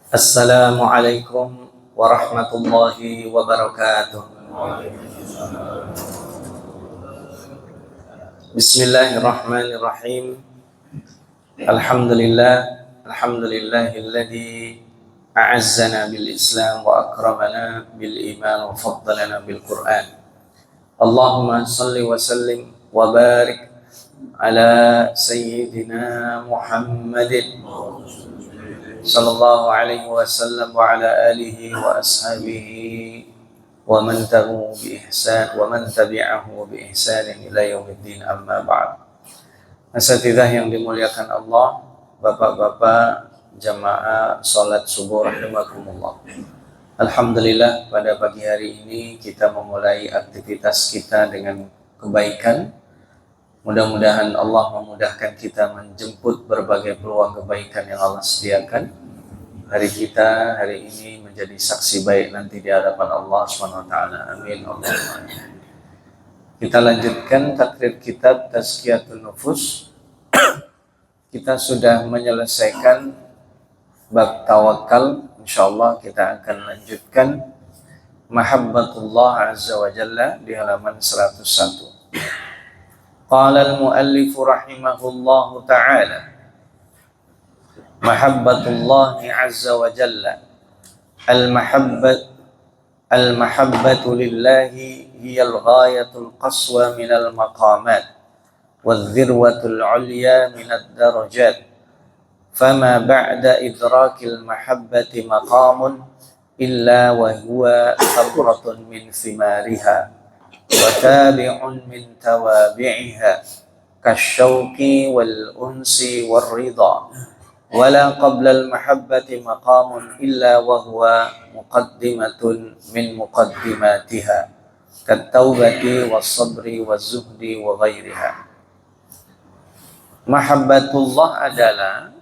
Assalamualaikum warahmatullahi wabarakatuh. Bismillahirrahmanirrahim. Alhamdulillahilladzi a'azzana bil Islam wa akramana bil iman wa faddalana bil Qur'an. Allahumma salli wa sallim wa barik ala sayyidina Muhammadin sallallahu alaihi wasallam wa ala alihi wa ashabihi wa man tabi'ahu bi ihsan ila yaumiddin, amma ba'd. Asatidzah yang dimuliakan Allah, bapak-bapak jamaah salat subuh rahimakumullah. Alhamdulillah, pada pagi hari ini kita memulai aktivitas kita dengan kebaikan. Mudah-mudahan Allah memudahkan kita menjemput berbagai peluang kebaikan yang Allah sediakan. Hari kita hari ini menjadi saksi baik nanti di hadapan Allah SWT. Amin. Allahumma. Kita lanjutkan takrir kitab Tazkiyatun Nufus. Kita sudah menyelesaikan bab tawakal. InsyaAllah kita akan lanjutkan Mahabbatullah Azza wa Jalla di halaman 101. Qala al-muallif rahimahullahu ta'ala, mahabbatullah azza wa jalla, al-mahabbatu lillahi hiya al-ghayatul qaswa min al-maqamat wal-dhirwatul ulya min ad-darajat, fama ba'da idrakil mahabbati maqamun illa wa huwa thamratun min thimariha وتابع من توابعها كالشوق والأنس والرضا ولا قبل المحبة مقام إلا وهو مقدمة من مقدماتها كالتوبة والصبر والزهد وغيرها. Mahabbatullah adalah,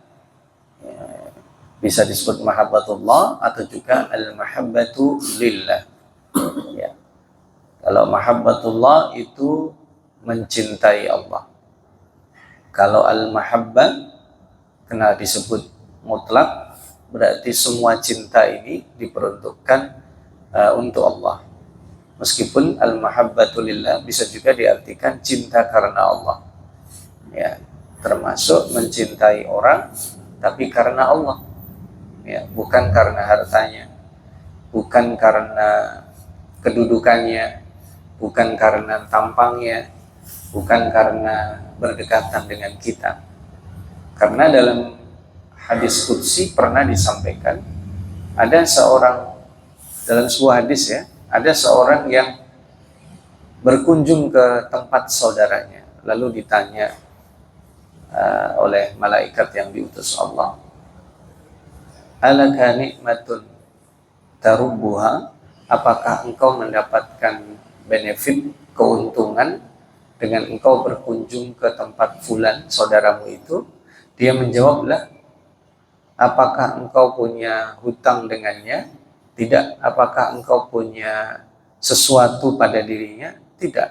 bisa disebut mahabbatullah atau juga al-mahabbatu lillah. Ya. Kalau mahabbatullah itu mencintai Allah. Kalau al-mahabbah kena disebut mutlak, berarti semua cinta ini diperuntukkan untuk Allah. Meskipun al-mahabbatulillah bisa juga diartikan cinta karena Allah. Ya, termasuk mencintai orang tapi karena Allah. Ya, bukan karena hartanya, bukan karena kedudukannya, bukan karena tampangnya, bukan karena berdekatan dengan kita. Karena dalam hadis qudsi pernah disampaikan, ada seorang, dalam sebuah hadis ya, ada seorang yang berkunjung ke tempat saudaranya, lalu ditanya oleh malaikat yang diutus Allah, alaka nikmatun tarubbuha, apakah engkau mendapatkan benefit, keuntungan dengan engkau berkunjung ke tempat fulan, saudaramu itu? Dia menjawablah, apakah engkau punya hutang dengannya? Tidak. Apakah engkau punya sesuatu pada dirinya? Tidak.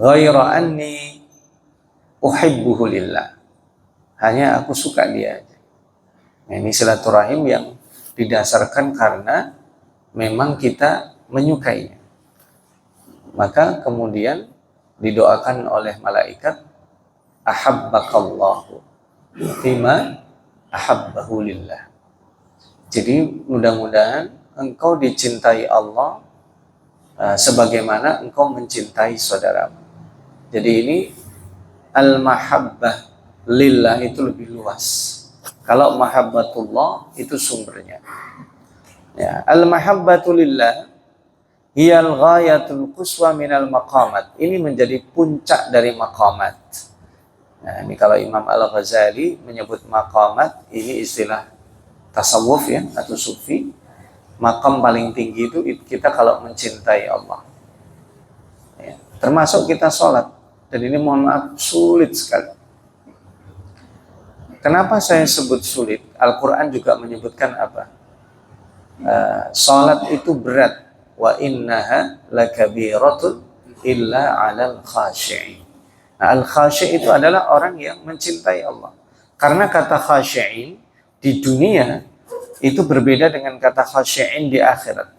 Ghaira anni uhibbuhu lillah, hanya aku suka dia. Ini silaturahim yang didasarkan karena memang kita menyukainya. Maka kemudian didoakan oleh malaikat, ahabbakallahu bima ahabbahu lillah. Jadi mudah-mudahan engkau dicintai Allah sebagaimana engkau mencintai saudaramu. Jadi ini al-mahabbah lillah itu lebih luas. Kalau mahabbatullah itu sumbernya. Ya, al-mahabbatu lillah hiyal ghayatul quswa minal maqamat. Ini menjadi puncak dari maqamat. Nah, ini kalau Imam Al-Ghazali menyebut maqamat, ini istilah tasawuf ya, atau sufi. Maqam paling tinggi itu kita kalau mencintai Allah. Ya, termasuk kita sholat. Dan ini mohon maaf sulit sekali. Kenapa saya sebut sulit? Al-Quran juga menyebutkan apa? Sholat itu berat. Wa innaha lakabiratun illa 'alal khashi'in. Nah, al-khashi' itu adalah orang yang mencintai Allah. Karena kata khashi'in di dunia itu berbeda dengan kata khasyi'in di akhirat.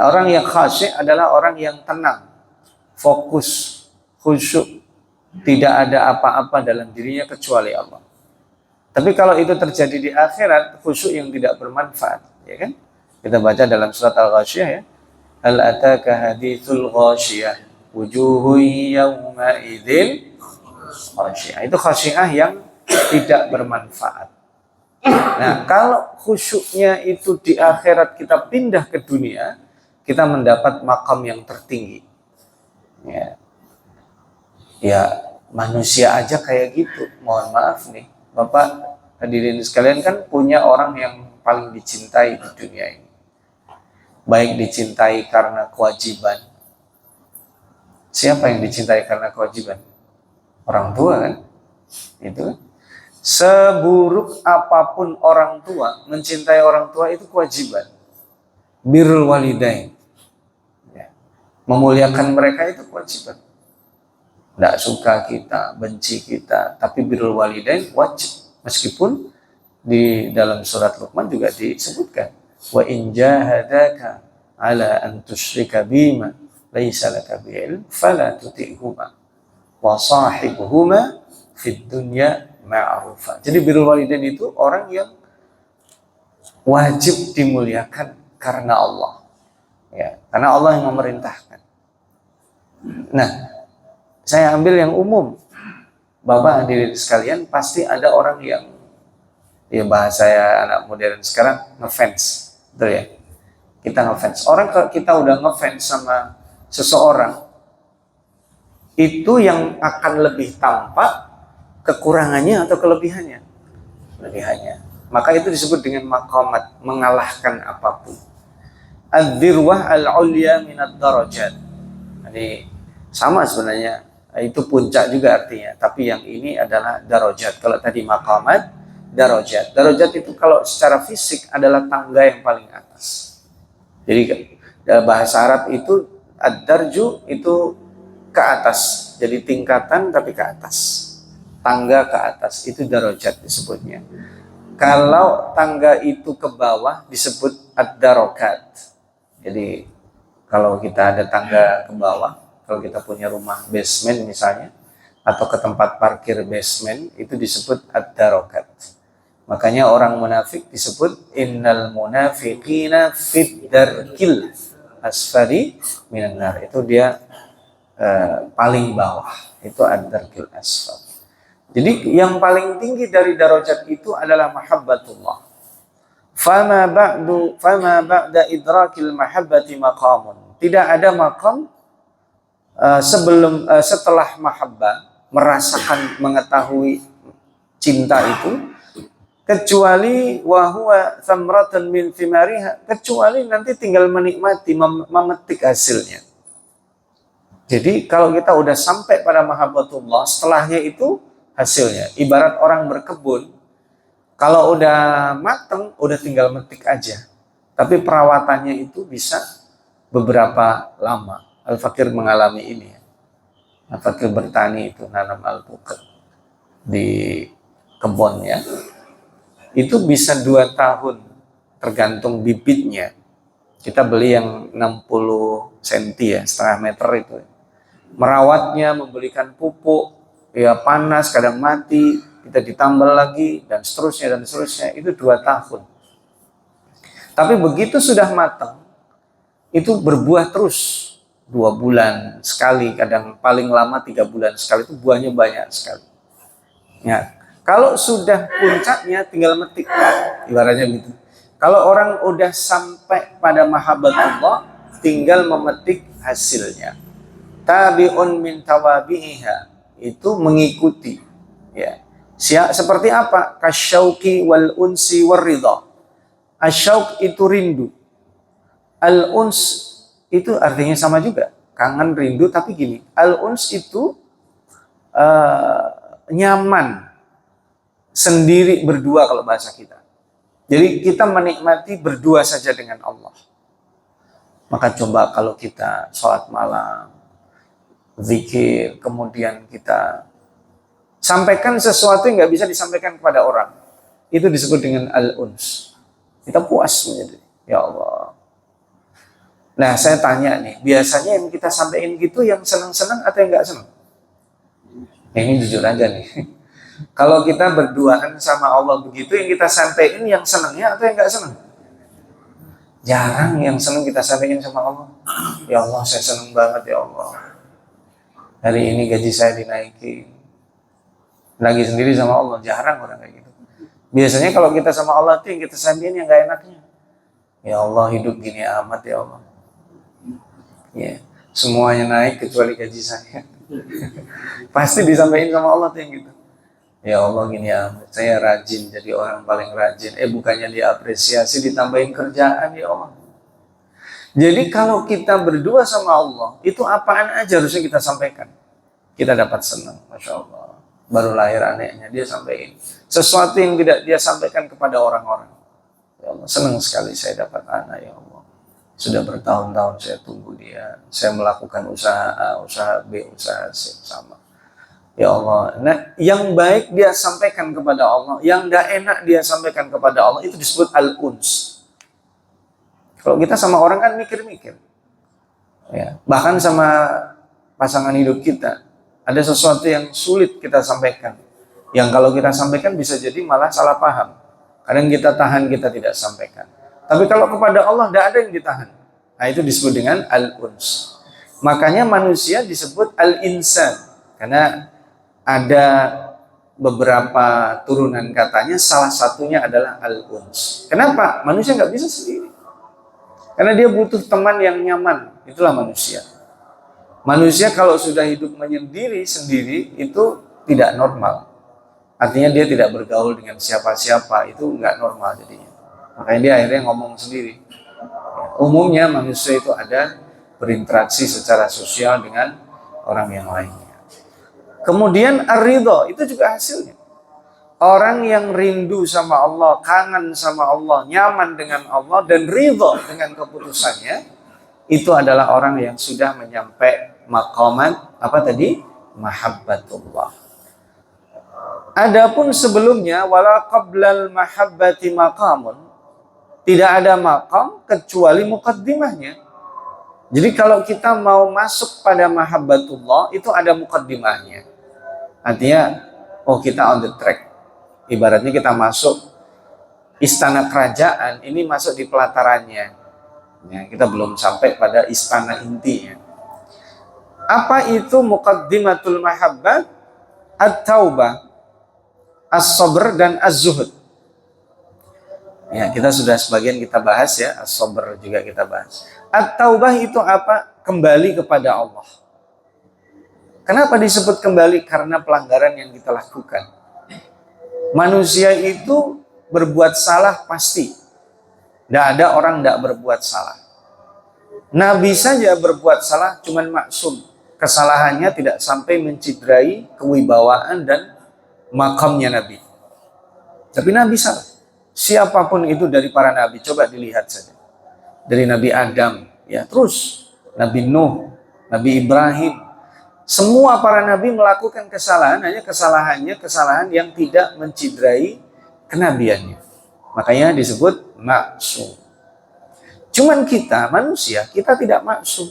Orang yang khasyi' adalah orang yang tenang, fokus, khusyuk, tidak ada apa-apa dalam dirinya kecuali Allah. Tapi kalau itu terjadi di akhirat, khusyuk yang tidak bermanfaat, ya kan? Kita baca dalam surat Al-Ghasyiyah ya. Hal ataka hadithul ghasyiyah wujuhun yawma idzin khasyiyah. Itu khasyiyah yang tidak bermanfaat. Nah, kalau khusyuknya itu di akhirat kita pindah ke dunia, kita mendapat makam yang tertinggi. Ya, manusia aja kayak gitu. Mohon maaf nih, Bapak hadirin sekalian kan punya orang yang paling dicintai di dunia ini. Baik dicintai karena kewajiban. Siapa yang dicintai karena kewajiban? Orang tua kan? Itu. Seburuk apapun orang tua, mencintai orang tua itu kewajiban. Birrul walidain. Ya. Memuliakan mereka itu kewajiban. Tidak suka kita, benci kita, tapi birrul walidain wajib. Meskipun di dalam surat Luqman juga disebutkan, wa in jahadaka ala an tusyrika bima laisa laka bi'ilm fala tuti'huma wa sahibuhuma fid dunya ma'rufa. Jadi birrul walidain itu orang yang wajib dimuliakan karena Allah. Ya, karena Allah yang memerintahkan. Nah, saya ambil yang umum. Bapak hadirin sekalian, pasti ada orang yang, ya bahasa ya anak modern sekarang, ngefans. Betul ya? Kita ngefans. Orang kalau kita udah ngefans sama seseorang, itu yang akan lebih tampak kekurangannya atau kelebihannya. Kelebihannya. Maka itu disebut dengan maqamat, mengalahkan apapun. Ad-dirwah al-ulya minad darajat. Jadi sama sebenarnya, itu puncak juga artinya, tapi yang ini adalah darajat. Kalau tadi maqamat, darajat. Darajat itu kalau secara fisik adalah tangga yang paling atas. Jadi dalam bahasa Arab itu ad-darju itu ke atas. Jadi tingkatan tapi ke atas. Tangga ke atas itu darajat disebutnya. Kalau tangga itu ke bawah disebut ad-darakat. Jadi kalau kita ada tangga ke bawah, kalau kita punya rumah basement misalnya, atau ke tempat parkir basement, itu disebut ad-darakat. Makanya orang munafik disebut innal munafiqina fid darkil asfali minan nar. Itu dia paling bawah. Itu ad-darkil asfal. Jadi yang paling tinggi dari darajat itu adalah mahabbatullah. Fama ba'da idrakil mahabbati maqamun. Tidak ada maqam setelah mahabbah, merasakan, mengetahui cinta itu, kecuali wahwa thamratun min thimariha, kecuali nanti tinggal menikmati, memetik hasilnya. Jadi kalau kita udah sampai pada mahabbatullah, setelahnya itu hasilnya. Ibarat orang berkebun, kalau udah mateng, udah tinggal metik aja. Tapi perawatannya itu bisa beberapa lama. Al-Fakir mengalami ini. Al-Fakir bertani itu, nanam alpukat di kebunnya. Itu bisa 2 tahun, tergantung bibitnya. Kita beli yang 60 cm ya, setengah meter itu. Merawatnya, memberikan pupuk, ya panas, kadang mati, kita ditambal lagi, dan seterusnya, itu 2 tahun. Tapi begitu sudah matang, itu berbuah terus. 2 bulan sekali, kadang paling lama 3 bulan sekali, itu buahnya banyak sekali. Ya, kalau sudah puncaknya tinggal metik, ibaratnya gitu. Kalau orang udah sampai pada mahabbatullah, tinggal memetik hasilnya. Tabi'un min tawabi'iha, itu mengikuti. Ya, seperti apa? Kasyauqi wal unsi war ridha. Asyauq itu rindu. Al-uns itu artinya sama juga, kangen, rindu, tapi gini, al-uns itu nyaman sendiri, berdua kalau bahasa kita. Jadi kita menikmati berdua saja dengan Allah. Maka coba kalau kita sholat malam, zikir, kemudian kita sampaikan sesuatu yang nggak bisa disampaikan kepada orang, itu disebut dengan al-uns. Kita puas menyendiri. Ya Allah. Nah, saya tanya nih, biasanya yang kita sampaikan gitu yang senang-senang atau yang nggak senang? Ini jujur aja nih. Kalau kita berduaan sama Allah begitu, yang kita sampaikan yang senangnya atau yang nggak senang? Jarang yang senang kita sampaikan sama Allah. Ya Allah, saya senang banget ya Allah. Hari ini gaji saya dinaiki. Lagi sendiri sama Allah, jarang orang kayak gitu. Biasanya kalau kita sama Allah itu yang kita sampaikan yang nggak enaknya. Ya Allah, hidup gini amat ya Allah. Ya, semuanya naik kecuali gaji saya. Pasti disampaikan sama Allah tuh yang gitu. Ya Allah gini amat, saya rajin jadi orang paling rajin. Bukannya diapresiasi, ditambahin kerjaan ya Allah. Jadi kalau kita berdua sama Allah, itu apaan aja harusnya kita sampaikan. Kita dapat senang, Masya Allah. Baru lahir anaknya, dia sampaikan. Sesuatu yang tidak dia sampaikan kepada orang-orang. Ya Allah, senang sekali saya dapat anak ya Allah. Sudah bertahun-tahun saya tunggu dia. Saya melakukan usaha A, usaha B, usaha C sama. Ya Allah. Nah, yang baik dia sampaikan kepada Allah, yang tidak enak dia sampaikan kepada Allah, itu disebut al-uns. Kalau kita sama orang kan mikir-mikir. Ya, bahkan sama pasangan hidup kita, ada sesuatu yang sulit kita sampaikan. Yang kalau kita sampaikan bisa jadi malah salah paham. Kadang kita tahan, kita tidak sampaikan. Tapi kalau kepada Allah tidak ada yang ditahan. Nah, itu disebut dengan al-uns. Makanya manusia disebut al-insan. Karena ada beberapa turunan katanya, salah satunya adalah al-uns. Kenapa? Manusia nggak bisa sendiri. Karena dia butuh teman yang nyaman. Itulah manusia. Manusia kalau sudah hidup menyendiri sendiri, itu tidak normal. Artinya dia tidak bergaul dengan siapa-siapa. Itu nggak normal jadinya. Makanya dia akhirnya ngomong sendiri. Umumnya manusia itu ada berinteraksi secara sosial dengan orang yang lainnya. Kemudian ar-ridha, itu juga hasilnya. Orang yang rindu sama Allah, kangen sama Allah, nyaman dengan Allah, dan ridha dengan keputusannya, itu adalah orang yang sudah menyampai maqamat, apa tadi? Mahabbatullah. Adapun sebelumnya, wala qablal mahabbati maqamun, tidak ada maqam kecuali muqaddimahnya. Jadi kalau kita mau masuk pada mahabbatullah, itu ada muqaddimahnya. Artinya, oh kita on the track. Ibaratnya kita masuk istana kerajaan, ini masuk di pelatarannya. Ya, kita belum sampai pada istana intinya. Apa itu muqaddimatul mahabbat? At-taubah, as-sabr, dan az-zuhud. Ya, kita sudah sebagian kita bahas ya, as-sabr juga kita bahas. At-taubah itu apa? Kembali kepada Allah. Kenapa disebut kembali? Karena pelanggaran yang kita lakukan. Manusia itu berbuat salah pasti. Tidak ada orang tidak berbuat salah. Nabi saja berbuat salah, cuman maksum. Kesalahannya tidak sampai mencederai kewibawaan dan makamnya Nabi. Tapi Nabi salah. Siapapun itu dari para Nabi, coba dilihat saja. Dari Nabi Adam, ya terus Nabi Nuh, Nabi Ibrahim. Semua para Nabi melakukan kesalahan, hanya kesalahannya kesalahan yang tidak mencederai kenabiannya. Makanya disebut maksum. Cuman kita manusia, kita tidak maksum.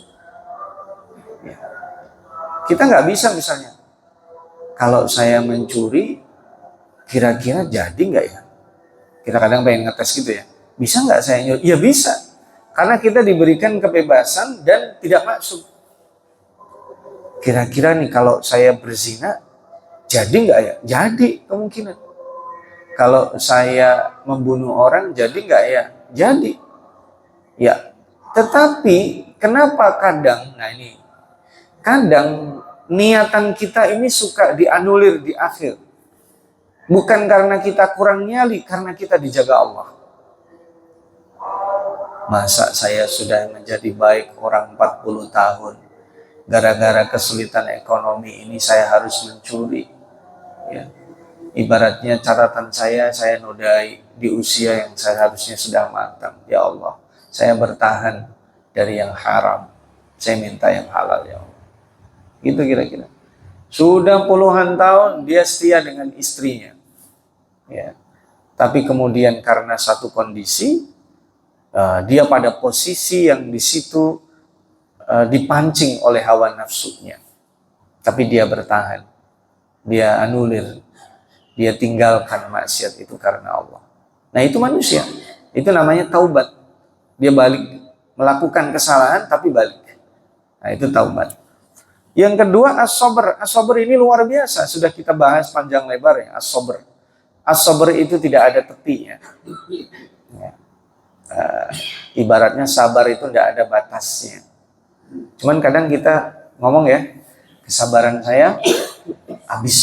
Ya. Kita nggak bisa misalnya, kalau saya mencuri, kira-kira jadi nggak ya? Kita kadang pengen ngetes gitu ya. Bisa nggak saya nyuri? Ya bisa. Karena kita diberikan kebebasan dan tidak maksum. Kira-kira nih kalau saya berzina, jadi nggak ya? Jadi kemungkinan. Kalau saya membunuh orang, jadi nggak ya? Jadi. Ya. Tetapi kenapa kadang, nah ini, kadang niatan kita ini suka dianulir di akhir. Bukan karena kita kurang nyali, karena kita dijaga Allah. Masa saya sudah menjadi baik orang 40 tahun, gara-gara kesulitan ekonomi ini saya harus mencuri. Ya. Ibaratnya catatan saya nodai di usia yang saya harusnya sudah matang. Ya Allah, saya bertahan dari yang haram. Saya minta yang halal ya Allah. Gitu kira-kira. Sudah puluhan tahun dia setia dengan istrinya. Ya. tapi kemudian karena satu kondisi, dia pada posisi yang di situ dipancing oleh hawa nafsunya, tapi dia bertahan, dia anulir, dia tinggalkan maksiat itu karena Allah. Nah itu manusia, itu namanya taubat. Dia balik, melakukan kesalahan tapi balik. Nah itu taubat. Yang kedua as-sabr. As-sabr ini luar biasa, sudah kita bahas panjang lebar ya, as-sabr. As-sabr itu tidak ada tepinya. Ya. Ibaratnya sabar itu tidak ada batasnya. Cuman kadang kita ngomong ya, kesabaran saya habis.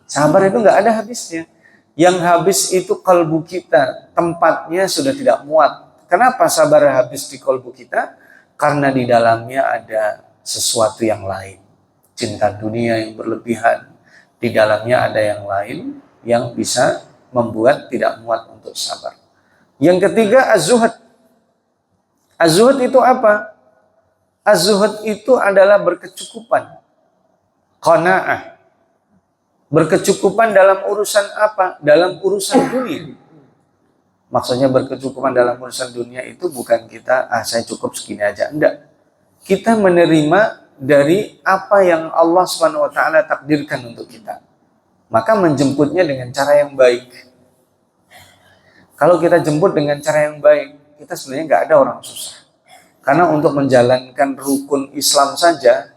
Sabar itu nggak ada habisnya. Yang habis itu kalbu kita, tempatnya sudah tidak muat. Kenapa sabar habis di kalbu kita? Karena di dalamnya ada sesuatu yang lain. Cinta dunia yang berlebihan. Di dalamnya ada yang lain yang bisa membuat tidak muat untuk sabar. Yang ketiga az-zuhud. Az-zuhud itu apa? Az-zuhud itu adalah berkecukupan. Qanaah. Berkecukupan dalam urusan apa? Dalam urusan dunia. Maksudnya berkecukupan dalam urusan dunia itu bukan kita, saya cukup segini aja. Enggak. Kita menerima dari apa yang Allah SWT takdirkan untuk kita. Maka menjemputnya dengan cara yang baik. Kalau kita jemput dengan cara yang baik, kita sebenarnya nggak ada orang susah. Karena untuk menjalankan rukun Islam saja,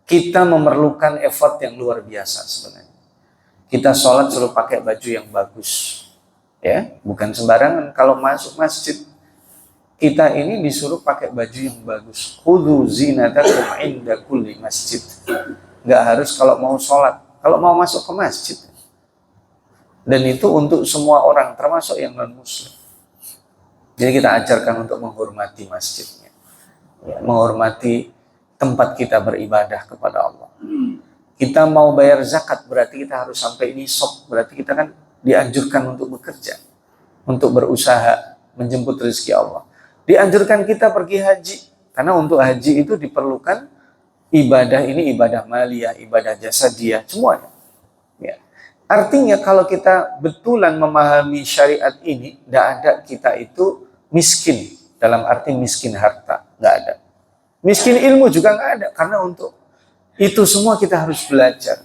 kita memerlukan effort yang luar biasa sebenarnya. Kita sholat selalu pakai baju yang bagus. Ya, bukan sembarangan. Kalau masuk masjid, kita ini disuruh pakai baju yang bagus. Khudhu zinatakum inda kulli masjid. Nggak harus kalau mau sholat, kalau mau masuk ke masjid. Dan itu untuk semua orang, termasuk yang non-muslim. Jadi kita ajarkan untuk menghormati masjidnya. Ya, menghormati tempat kita beribadah kepada Allah. Kita mau bayar zakat, berarti kita harus sampai nisab. Berarti kita kan dianjurkan untuk bekerja, untuk berusaha, menjemput rezeki Allah. Dianjurkan kita pergi haji, karena untuk haji itu diperlukan ibadah ini, ibadah maliyah, ibadah jasadiyah, semuanya. Ya. Artinya kalau kita betulan memahami syariat ini, tidak ada kita itu miskin, dalam arti miskin harta, nggak ada. Miskin ilmu juga nggak ada, karena untuk itu semua kita harus belajar.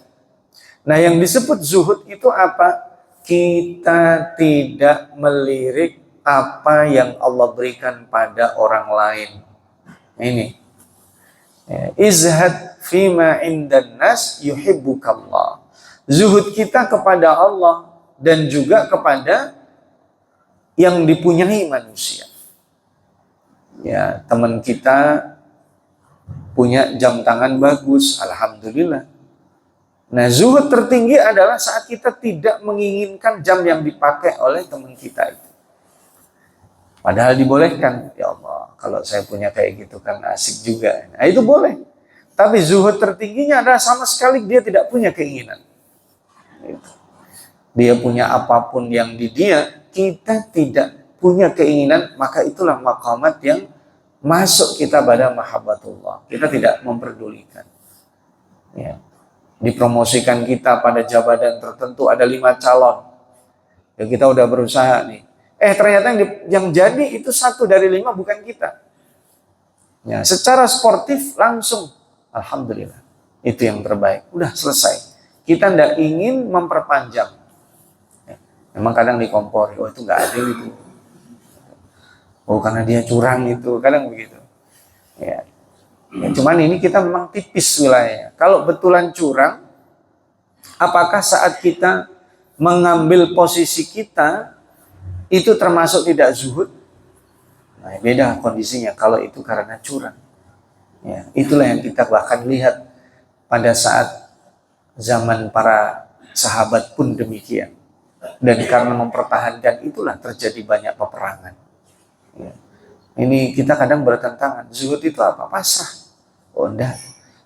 Nah yang disebut zuhud itu apa? Kita tidak melirik apa yang Allah berikan pada orang lain. Ini. Izhad fima indan nas yuhibbukallah. Zuhud kita kepada Allah dan juga kepada yang dipunyai manusia. Ya, teman kita punya jam tangan bagus, alhamdulillah. Nah, zuhud tertinggi adalah saat kita tidak menginginkan jam yang dipakai oleh teman kita itu. Padahal dibolehkan, ya Allah, kalau saya punya kayak gitu kan asik juga. Nah, itu boleh. Tapi zuhud tertingginya adalah sama sekali dia tidak punya keinginan. Dia punya apapun yang di dia, kita tidak punya keinginan, maka itulah maqamat yang masuk kita pada mahabbatullah. Kita tidak memperdulikan. Ya. Dipromosikan kita pada jabatan tertentu, ada 5 calon. Ya kita udah berusaha nih. Ternyata yang jadi itu 1 dari 5 bukan kita. Ya, secara sportif langsung, alhamdulillah. Itu yang terbaik. Udah selesai. Kita tidak ingin memperpanjang. Ya, memang kadang dikompori, oh itu nggak adil itu. Oh karena dia curang itu, kadang begitu. Ya. Ya, cuman ini kita memang tipis wilayahnya. Kalau betulan curang, apakah saat kita mengambil posisi kita itu termasuk tidak zuhud? Nah, beda kondisinya kalau itu karena curang. Ya, itulah yang kita bahkan lihat pada saat zaman para sahabat pun demikian. Dan karena mempertahankan itulah terjadi banyak peperangan. Ya. Ini kita kadang bertentangan. Zuhud itu apa? Pasrah. Oh enggak.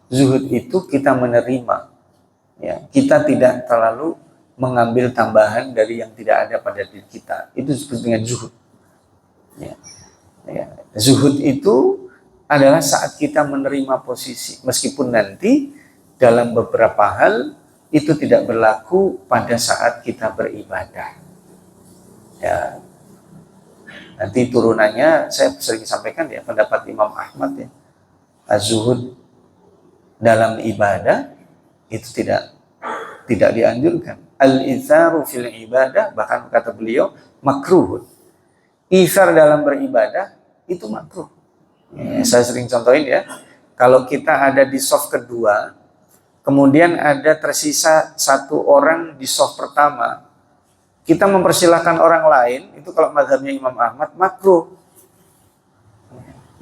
Zuhud itu kita menerima. Ya, kita tidak terlalu mengambil tambahan dari yang tidak ada pada diri kita. Itu disebut dengan zuhud. Ya. Ya. Zuhud itu adalah saat kita menerima posisi. Meskipun nanti dalam beberapa hal itu tidak berlaku pada saat kita beribadah. Ya, nanti turunannya saya sering sampaikan ya, pendapat Imam Ahmad ya, az-zuhud dalam ibadah itu tidak dianjurkan. Al-itharu fil ibadah, bahkan kata beliau makruh. Ithar dalam beribadah itu makruh. Ya, saya sering contohin ya, kalau kita ada di soft kedua, kemudian ada tersisa satu orang di soft pertama, kita mempersilahkan orang lain, itu kalau mazhabnya Imam Ahmad makruh.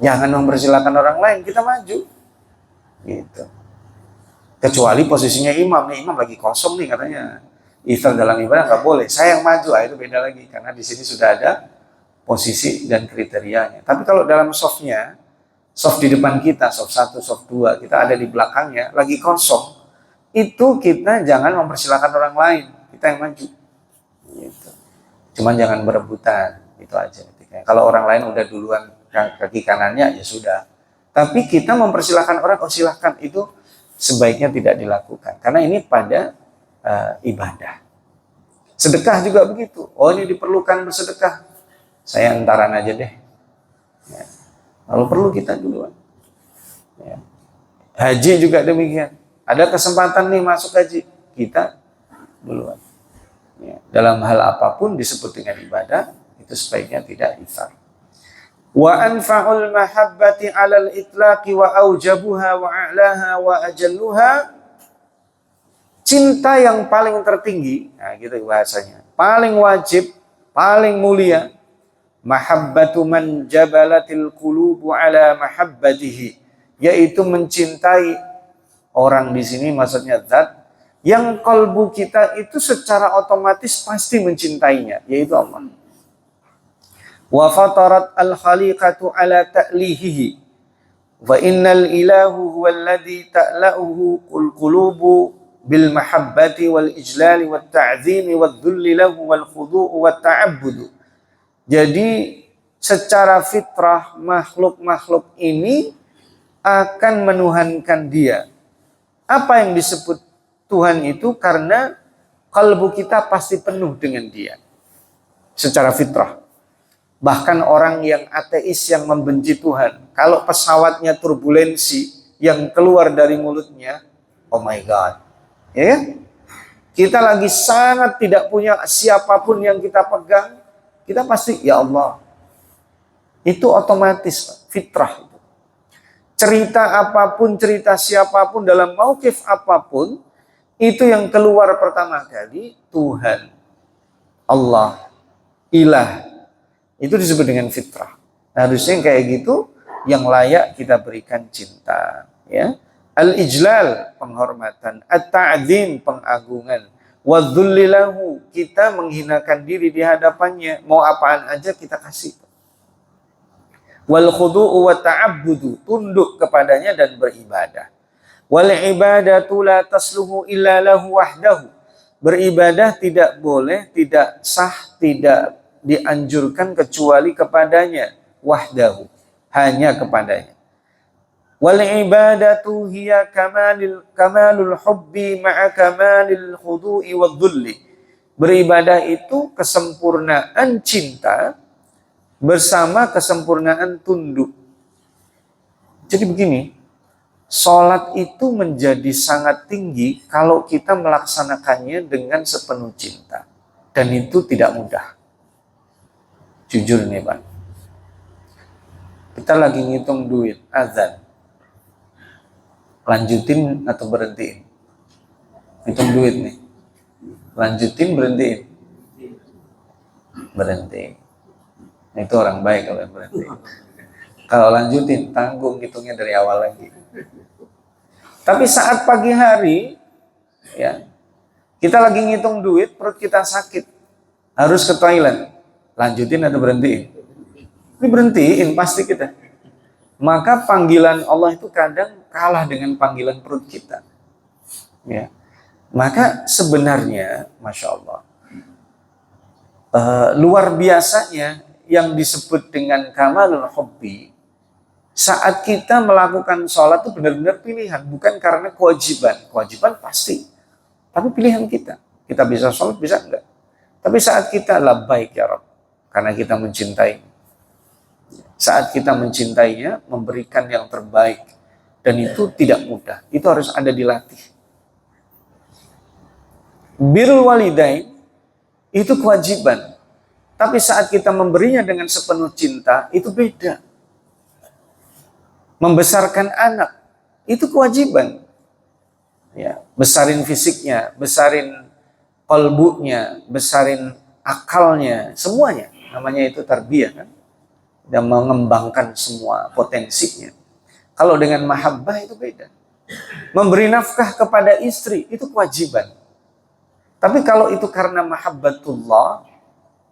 Jangan mempersilahkan orang lain, kita maju. Gitu. Kecuali posisinya imam nih, imam lagi kosong nih katanya. Ithar dalam ibadah nggak boleh. Saya yang maju, itu beda lagi karena di sini sudah ada posisi dan kriterianya. Tapi kalau dalam softnya, soft di depan kita, soft 1, soft 2, kita ada di belakangnya, lagi kosong, itu kita jangan mempersilahkan orang lain, kita yang maju. Gitu. Cuman jangan berebutan, itu aja. Kalau orang lain udah duluan kaki kanannya, ya sudah. Tapi kita mempersilahkan orang, oh silahkan, itu sebaiknya tidak dilakukan. Karena ini pada ibadah. Sedekah juga begitu. Oh ini diperlukan bersedekah, saya entaran aja deh. Ya. Kalau perlu kita duluan. Ya. Haji juga demikian. Ada kesempatan nih masuk haji, kita duluan. Ya. Dalam hal apapun disebut dengan ibadah, itu sebaiknya tidak ithar. Wa anfa'ul mahabbati 'alal itlaqi wa aujabuha wa a'laha wa ajalluha, cinta yang paling tertinggi, nah gitu bahasanya, paling wajib, paling mulia, mahabbatu man jabalatil qulubu 'ala mahabbatihi, yaitu mencintai orang di sini maksudnya zat yang kalbu kita itu secara otomatis pasti mencintainya, yaitu Allah. Wa fatarat al-khaliqatu ala ta'lihihi wa innal ilahu huwallazi ta'la'uhu qulubu bil mahabbati wal ijlali wat ta'zimi wad dhulli lahu wal khudu'u wat ta'abbudu. Jadi secara fitrah makhluk-makhluk ini akan menuhankan dia. Apa yang disebut Tuhan itu? Karena kalbu kita pasti penuh dengan dia secara fitrah. Bahkan orang yang ateis yang membenci Tuhan, kalau pesawatnya turbulensi yang keluar dari mulutnya, oh my God, ya, kita lagi sangat tidak punya siapapun yang kita pegang, kita pasti ya Allah. Itu otomatis, fitrah itu. Cerita apapun, cerita siapapun dalam mauqif apapun, itu yang keluar pertama kali Tuhan, Allah, ilah. Itu disebut dengan fitrah. Nah, harusnya kayak gitu yang layak kita berikan cinta, ya. Al-ijlal, penghormatan, at-ta'zim, pengagungan, wadh-dhullilahu, kita menghinakan diri di hadapannya, mau apaan aja kita kasih. Wal khudu'u wa ta'abbudu, tunduk kepadanya dan beribadah. Wal ibadatu la tasluhu illa lahu wahdahu, beribadah tidak boleh, tidak sah, tidak dianjurkan kecuali kepadanya, wahdahu, hanya kepadanya. Wal ibadatu hiya kamalul hubbi ma'a kamalil khudu'i wadh-dhulli, beribadah itu kesempurnaan cinta bersama kesempurnaan tunduk. Jadi begini, sholat itu menjadi sangat tinggi kalau kita melaksanakannya dengan sepenuh cinta, dan itu tidak mudah. Jujur nih Pak, kita lagi ngitung duit, azan, lanjutin atau berhentiin? Hitung duit nih, lanjutin berhentiin? Berhenti. Itu orang baik kalau yang berhenti. Kalau lanjutin, tanggung, hitungnya dari awal lagi. Tapi saat pagi hari, ya, kita lagi ngitung duit, perut kita sakit, harus ke toilet, lanjutin atau berhentiin? Ini berhentiin pasti kita. Maka panggilan Allah itu kadang kalah dengan panggilan perut kita. Ya. Maka sebenarnya, Masya Allah, luar biasanya yang disebut dengan kamalul hubbi, saat kita melakukan sholat itu benar-benar pilihan, bukan karena kewajiban. Kewajiban pasti, tapi pilihan kita. Kita bisa sholat, bisa enggak. Tapi saat kita labbaik ya Rabb, karena kita mencintai. Saat kita mencintainya, memberikan yang terbaik. Dan itu tidak mudah. Itu harus ada dilatih. Birrul walidain itu kewajiban. Tapi saat kita memberinya dengan sepenuh cinta, itu beda. Membesarkan anak, itu kewajiban. Ya, besarin fisiknya, besarin qalbunya, besarin akalnya, semuanya. Namanya itu tarbiyah kan. Dan mengembangkan semua potensinya. Kalau dengan mahabbah itu beda. Memberi nafkah kepada istri itu kewajiban. Tapi kalau itu karena mahabbatullah,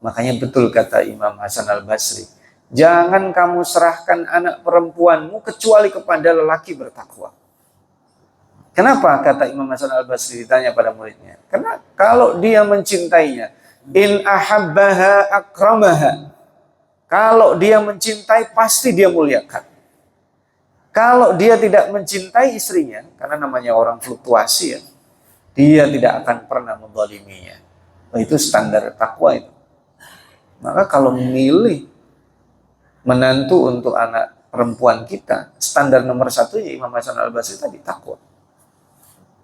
makanya betul kata Imam Hasan al-Basri, jangan kamu serahkan anak perempuanmu kecuali kepada lelaki bertakwa. Kenapa kata Imam Hasan al-Basri ditanya pada muridnya? Karena kalau dia mencintainya, in ahabbaha akramaha. Kalau dia mencintai, pasti dia muliakan. Kalau dia tidak mencintai istrinya, karena namanya orang fluktuasi ya, dia tidak akan pernah menzaliminya. Itu standar takwa itu. Maka kalau memilih menantu untuk anak perempuan kita, standar nomor satu ya Imam Hasan al-Basri tadi, takwa.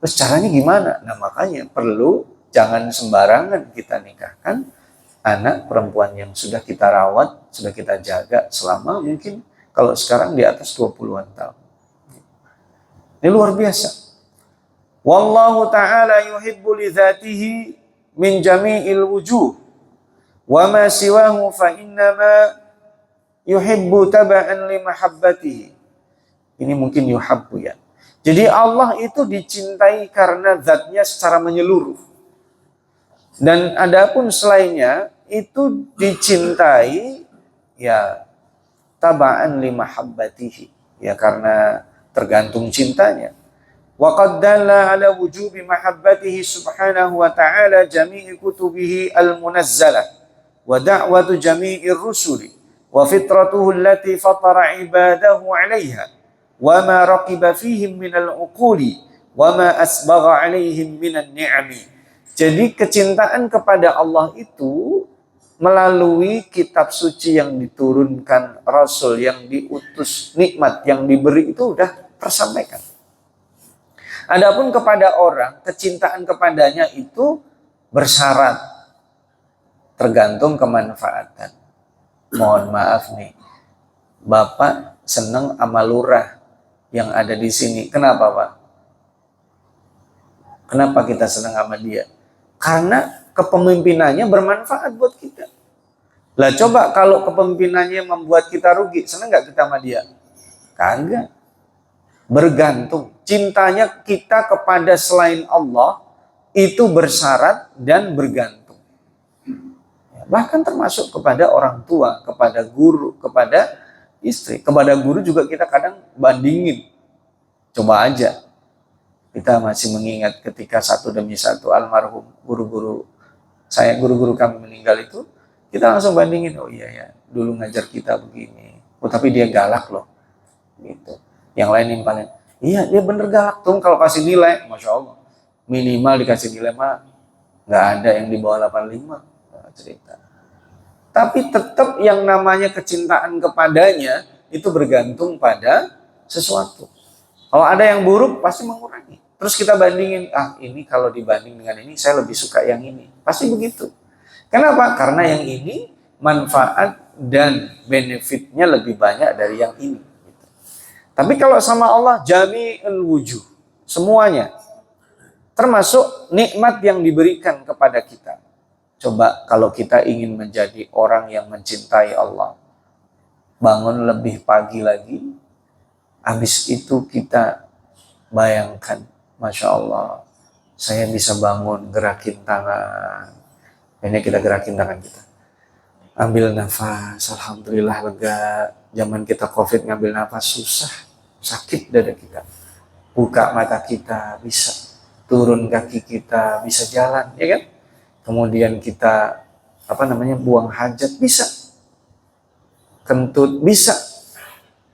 Terus caranya gimana? Nah makanya perlu jangan sembarangan kita nikahkan anak perempuan yang sudah kita rawat, sudah kita jaga selama mungkin kalau sekarang di atas 20-an tahun. Ini luar biasa. Wallahu ta'ala yuhibbu li dzatihi min jami'il wujuh. Wa ma siwahu fa innama yuhibbu taba'an li mahabbatihi. Ini mungkin yuhabbu ya. Jadi Allah itu dicintai karena zatnya secara menyeluruh. Dan adapun selainnya itu dicintai ya taba'an li mahabbatihi, ya karena tergantung cintanya. Wa qad dalla ala wujubi mahabbatihi subhanahu wa ta'ala jami'i kutubihi al-munazzalah wa da'watu jami'ir rusuli wa fitratuhu allati fatara ibadahu 'alayha wa ma raqiba fihim minal uquli wa ma asbagha 'alaihim minan ni'ami. Jadi kecintaan kepada Allah itu melalui kitab suci yang diturunkan, Rasul yang diutus, nikmat yang diberi itu sudah tersampaikan. Adapun kepada orang, kecintaan kepadanya itu bersyarat, tergantung kemanfaatan. Mohon maaf nih, Bapak senang sama lurah yang ada di sini. Kenapa Pak? Kenapa kita senang sama dia? Karena kepemimpinannya bermanfaat buat kita. Lah coba kalau kepemimpinannya membuat kita rugi, senang nggak kita sama dia? Kagak. Bergantung. Cintanya kita kepada selain Allah itu bersyarat dan bergantung. Bahkan termasuk kepada orang tua, kepada guru, kepada istri. Kepada guru juga kita kadang bandingin. Coba aja. Kita masih mengingat ketika satu demi satu almarhum guru-guru saya, guru-guru kami meninggal itu, kita langsung bandingin, oh iya ya, dulu ngajar kita begini. Oh tapi dia galak loh. Gitu. Yang lain nimpalin, iya dia bener galak tuh kalau kasih nilai, Masya Allah. Minimal dikasih nilai mah nggak ada yang di bawah 85. Cerita. Tapi tetap yang namanya kecintaan kepadanya itu bergantung pada sesuatu. Kalau ada yang buruk pasti mengurangi. Terus kita bandingin, ini kalau dibanding dengan ini saya lebih suka yang ini. Pasti begitu. Kenapa? Karena yang ini manfaat dan benefitnya lebih banyak dari yang ini. Tapi kalau sama Allah jami'ul wujuh, semuanya. Termasuk nikmat yang diberikan kepada kita. Coba kalau kita ingin menjadi orang yang mencintai Allah, bangun lebih pagi lagi, habis itu kita bayangkan, Masya Allah, saya bisa bangun, gerakin tangan. Ini kita gerakin tangan kita. Ambil nafas, Alhamdulillah lega. Zaman kita COVID ngambil nafas susah, sakit dada kita. Buka mata kita, bisa. Turun kaki kita, bisa jalan, ya kan? Kemudian kita, buang hajat, bisa. Kentut, bisa.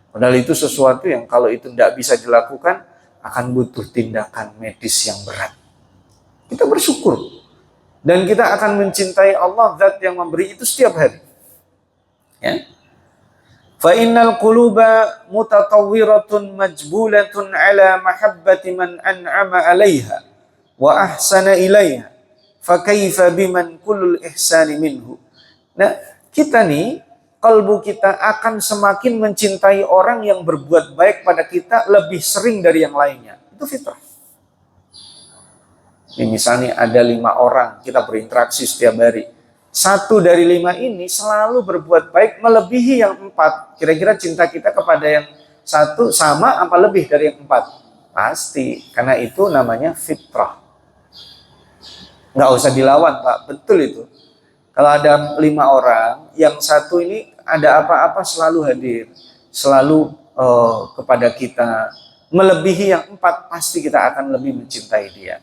Padahal itu sesuatu yang kalau itu tidak bisa dilakukan, akan butuh tindakan medis yang berat. Kita bersyukur. Dan kita akan mencintai Allah, zat yang memberi itu setiap hari. Ya. Fa innal quluba mutatawwiratun majbulatun ala mahabbati man an'ama 'alaiha wa ahsana ilaiha. Fa kaifa biman kullul ihsani minhu. Nah, kita nih kalbu kita akan semakin mencintai orang yang berbuat baik pada kita lebih sering dari yang lainnya. Itu fitrah. Ini misalnya ada 5 orang, kita berinteraksi setiap hari. 1 dari 5 ini selalu berbuat baik melebihi yang 4. Kira-kira cinta kita kepada yang 1 sama apa lebih dari yang 4? Pasti, karena itu namanya fitrah. Nggak usah dilawan, Pak. Betul itu. Kalau ada 5 orang, yang 1 ini ada apa-apa selalu hadir. Selalu kepada kita. Melebihi yang 4, pasti kita akan lebih mencintai dia.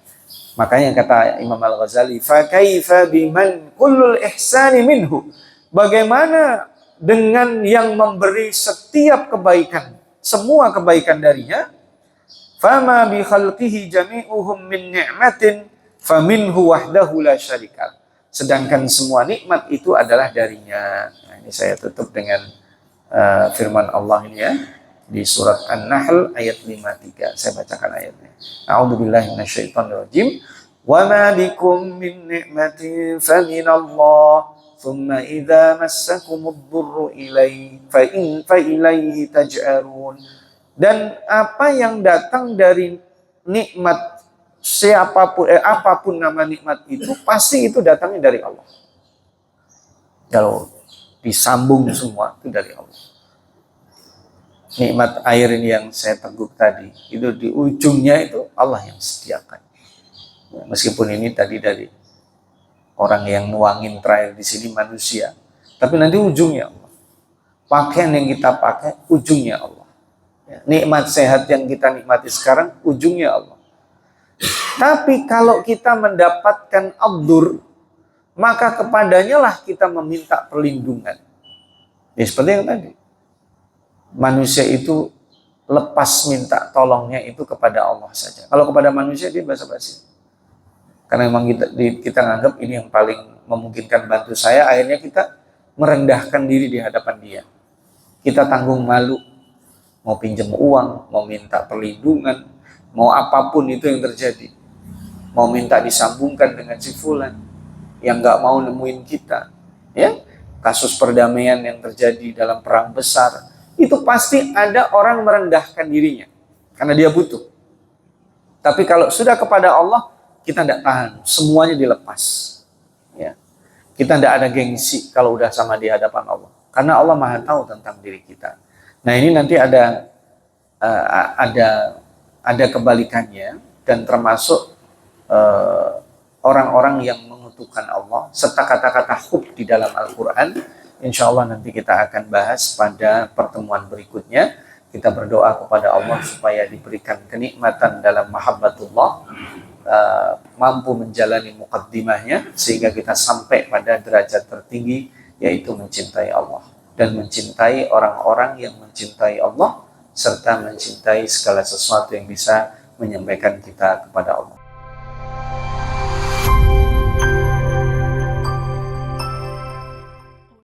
Makanya kata Imam Al-Ghazali, fa kaifa biman kullul ihsani minhu. Bagaimana dengan yang memberi setiap kebaikan, semua kebaikan darinya? Fama bi khalqihi jami'uhum min ni'matin faminhu wahdahu la syarika. Sedangkan semua nikmat itu adalah darinya. Nah, ini saya tutup dengan firman Allah ini ya. Di surat An-Nahl ayat 53. Saya bacakan ayatnya. A'udzubillahi minasyaitonirrajim. Wa ma bikum min ni'matin faminallah. Thumma idza massakumud dhurru fa ilaihi taj'arun. Dan apa yang datang dari nikmat siapapun apapun nama nikmat itu pasti itu datangnya dari Allah. Kalau disambung semua itu dari Allah. Nikmat air ini yang saya teguk tadi, itu di ujungnya itu Allah yang sediakan. Meskipun ini tadi dari orang yang nuangin terakhir di sini manusia, tapi nanti ujungnya Allah. Pakaian yang kita pakai, ujungnya Allah. Nikmat sehat yang kita nikmati sekarang, ujungnya Allah. Tapi kalau kita mendapatkan abdur, maka kepadanya lah kita meminta perlindungan. Ya seperti yang tadi. Manusia itu lepas minta tolongnya itu kepada Allah saja. Kalau kepada manusia dia basa-basi. Karena memang kita nganggap ini yang paling memungkinkan bantu saya, akhirnya kita merendahkan diri di hadapan dia. Kita tanggung malu, mau pinjam uang, mau minta perlindungan, mau apapun itu yang terjadi. Mau minta disambungkan dengan si fulan yang nggak mau nemuin kita. Ya, kasus perdamaian yang terjadi dalam perang besar, itu pasti ada orang merendahkan dirinya karena dia butuh. Tapi kalau sudah kepada Allah, kita tidak tahan, semuanya dilepas. Ya, kita tidak ada gengsi kalau udah sama di hadapan Allah, karena Allah Maha tahu tentang diri kita. Nah ini nanti ada kebalikannya, dan termasuk orang-orang yang mengutuhkan Allah serta kata-kata hub di dalam Al-Quran. Insya Allah nanti kita akan bahas pada pertemuan berikutnya. Kita berdoa kepada Allah supaya diberikan kenikmatan dalam mahabbatullah, mampu menjalani muqaddimahnya sehingga kita sampai pada derajat tertinggi, yaitu mencintai Allah dan mencintai orang-orang yang mencintai Allah serta mencintai segala sesuatu yang bisa menyampaikan kita kepada Allah.